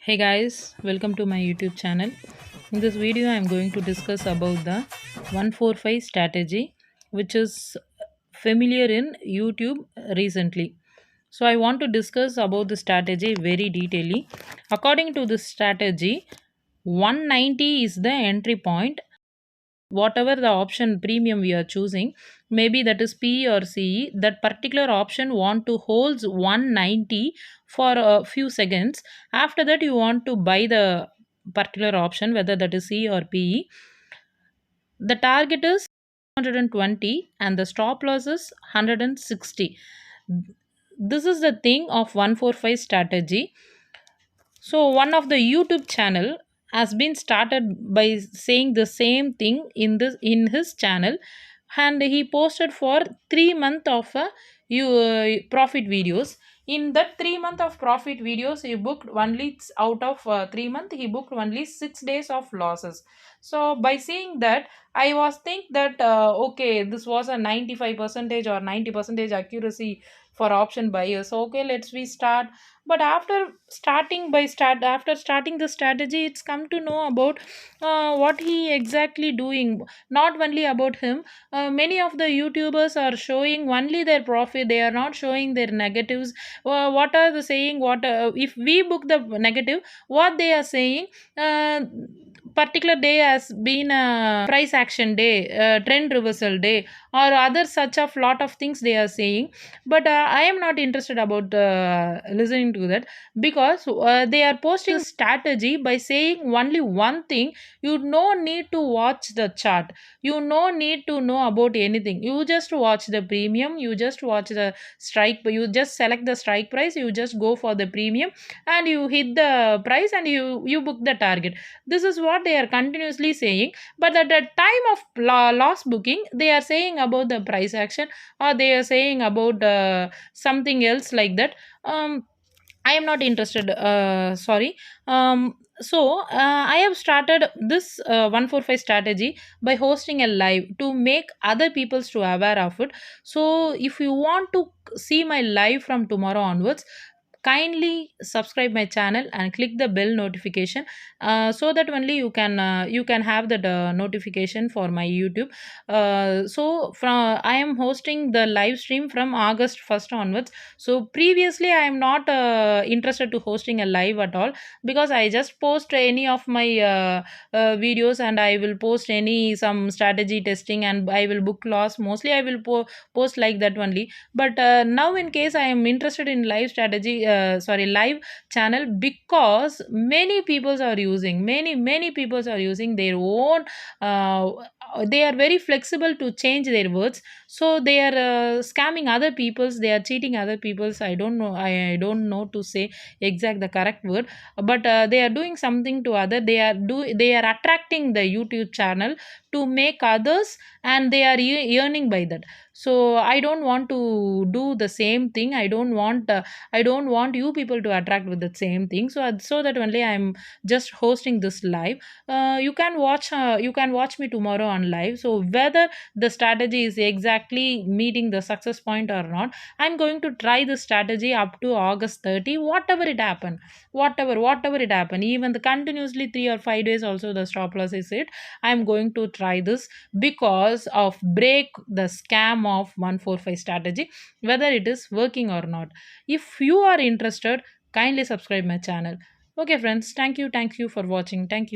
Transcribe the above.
Hey guys, welcome to my YouTube channel. In this video, I am going to discuss about the 145 strategy, which is familiar in YouTube recently. So I want to discuss about the strategy very detailedly. According to this strategy, 190 is the entry point. Whatever the option premium we are choosing, maybe that is P or C, that particular option want to holds 190 for a few seconds. After that you want to buy the particular option, whether that is C or PE. The target is 120 and the stop loss is 160. This is the thing of 145 strategy. So one of the YouTube channel has been started by saying the same thing in his channel, and he posted for 3 months of profit videos. In that 3 month of profit videos, he booked only out of 3 months he booked only 6 days of losses. So by seeing that, I was think that okay, this was a 95 percentage or 90 percentage accuracy for option buyers. So okay, let's we start. But after starting the strategy, it's come to know about what he exactly doing. Not only about him, many of the YouTubers are showing only their profit. They are not showing their negatives. What are the saying? What if we book the negative, what they are saying, uh, particular day has been a price action day, trend reversal day, or other such of lot of things they are saying. But I am not interested about listening to that, because they are posting strategy by saying only one thing. You no need to watch the chart, you no need to know about anything. You just watch the premium, you just watch the strike, you just select the strike price, you just go for the premium, and you hit the price, and you book the target. This is what they are continuously saying. But at the time of loss booking, they are saying about the price action, or they are saying about something else like that. I am not interested, sorry. I have started this 145 strategy by hosting a live to make other peoples to aware of it. So if you want to see my live from tomorrow onwards, kindly subscribe my channel and click the bell notification, so that only you can have that notification for my YouTube. So from I am hosting the live stream from August 1st onwards. So previously I am not interested to hosting a live at all, because I just post any of my videos, and I will post any some strategy testing, and I will book loss. Mostly I will post like that only. But now in case I am interested in live strategy, sorry, live channel, because many people are using their own, uh, they are very flexible to change their words. So they are scamming other people's, they are cheating other people's. I don't know to say exact the correct word. But they are doing something to other, they are attracting the YouTube channel to make others, and they are earning by that. So I don't want to do the same thing. I don't want you people to attract with the same thing. So so that only I'm just hosting this live. You can watch me tomorrow on live. So whether the strategy is exactly meeting the success point or not, I'm going to try the strategy up to August 30. Whatever it happen, even the continuously 3 or 5 days also the stop loss is it, I'm going to try this, because of break the scam of 145 strategy, whether it is working or not. If you are interested, kindly subscribe my channel. Okay friends, thank you for watching. Thank you.